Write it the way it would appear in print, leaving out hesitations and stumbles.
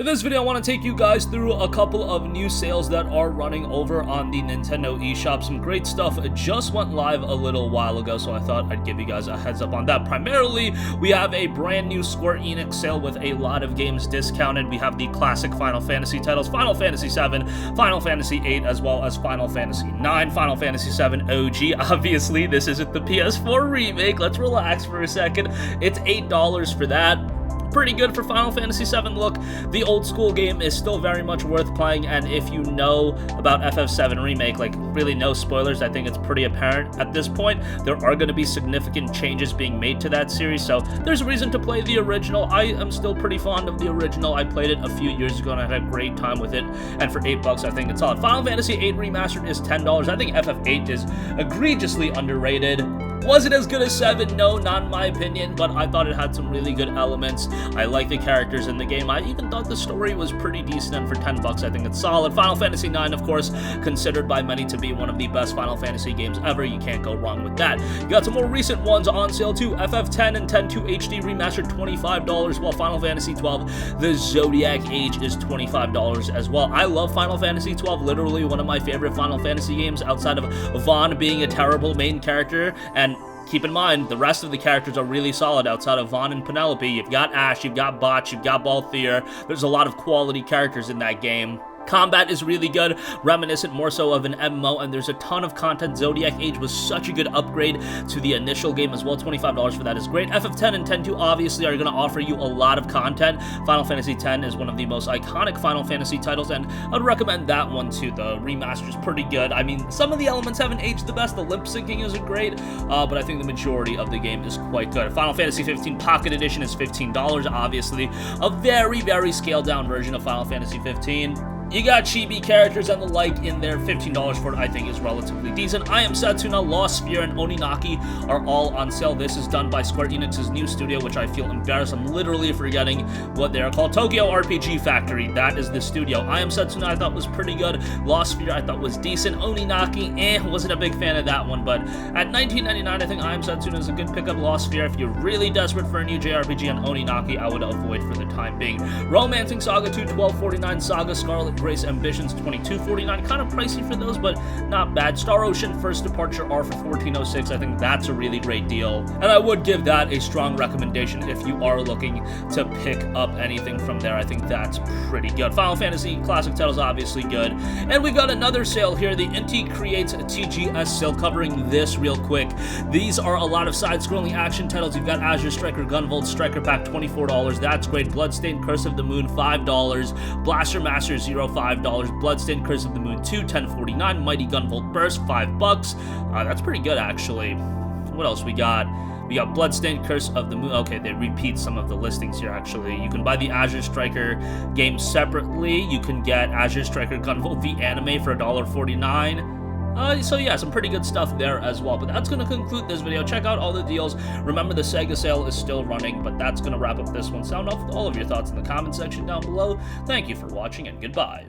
In this video, I want to take you guys through a couple of new sales that are running over on the Nintendo eShop. Some great stuff just went live a little while ago, so I thought I'd give you guys a heads up on that. Primarily, we have a brand new Square Enix sale with a lot of games discounted. We have the classic Final Fantasy titles, Final Fantasy VII, Final Fantasy VIII, as well as Final Fantasy IX, Final Fantasy VII OG. Obviously, this isn't the PS4 remake. Let's relax for a second. It's $8 for that. Pretty good for Final Fantasy VII. Look, the old school game is still very much worth playing, and if you know about FF7 Remake, like, really no spoilers, I think it's pretty apparent at this point, there are going to be significant changes being made to that series, so there's a reason to play the original. I am still pretty fond of the original. I played it a few years ago, and I had a great time with it, and for $8, I think it's solid. Final Fantasy VIII Remastered is $10. I think FF8 is egregiously underrated. Was it as good as 7? No, not in my opinion, but I thought it had some really good elements. I like the characters in the game. I even thought the story was pretty decent, and for $10, I think it's solid. Final Fantasy IX, of course, considered by many to be one of the best Final Fantasy games ever. You can't go wrong with that. You got some more recent ones on sale too. FF10 and 10-2 HD Remastered, $25, while Final Fantasy XII, The Zodiac Age, is $25 as well. I love Final Fantasy XII, literally one of my favorite Final Fantasy games outside of Vaughn being a terrible main character, and keep in mind, the rest of the characters are really solid outside of Vaughn and Penelope. You've got Ash, you've got Botch, you've got Balthier. There's a lot of quality characters in that game. Combat is really good, reminiscent more so of an MMO, and there's a ton of content. Zodiac Age was such a good upgrade to the initial game as well. $25 for that is great. FF10 and 10-2 obviously are going to offer you a lot of content. Final Fantasy X is one of the most iconic Final Fantasy titles, and I'd recommend that one too. The remaster is pretty good. I mean, some of the elements haven't aged the best. The lip syncing isn't great, but I think the majority of the game is quite good. Final Fantasy 15 Pocket Edition is $15, obviously. A very, very scaled down version of Final Fantasy 15. You got chibi characters and the like in there. $15 for it, I think, is relatively decent. I Am Setsuna, Lost Sphere, and Oninaki are all on sale. This is done by Square Enix's new studio, which I feel embarrassed. I'm literally forgetting what they are called. Tokyo RPG Factory, that is the studio. I Am Setsuna, I thought was pretty good. Lost Sphere, I thought was decent. Oninaki, wasn't a big fan of that one, but at $19.99, I think I Am Setsuna is a good pickup. Lost Sphere, if you're really desperate for a new JRPG, and Oninaki, I would avoid for the time being. Romancing Saga 2, $12.49. Saga Scarlet Grace Ambitions, $22.49. Kind of pricey for those, but not bad. Star Ocean First Departure R for $14.06. I think that's a really great deal, and I would give that a strong recommendation if you are looking to pick up anything from there. I think that's pretty good. Final Fantasy Classic titles, obviously good. And we've got another sale here, the Inti Creates TGS sale, covering this real quick. These are a lot of side-scrolling action titles. You've got Azure Striker Gunvolt Striker Pack, $24. That's great. Bloodstained Curse of the Moon, $5. Blaster Master Zero, $5. Bloodstained Curse of the Moon 2, $10.49. Mighty Gunvolt Burst, $5. That's pretty good, actually. What else we got? We got Bloodstained Curse of the Moon. Okay, they repeat some of the listings here, actually. You can buy the Azure Striker game separately. You can get Azure Striker Gunvolt the anime for $1.49. So yeah, some pretty good stuff there as well. But that's going to conclude this video. Check out all the deals. Remember, the Sega sale is still running, but that's going to wrap up this one. Sound off with all of your thoughts in the comment section down below. Thank you for watching, and goodbye.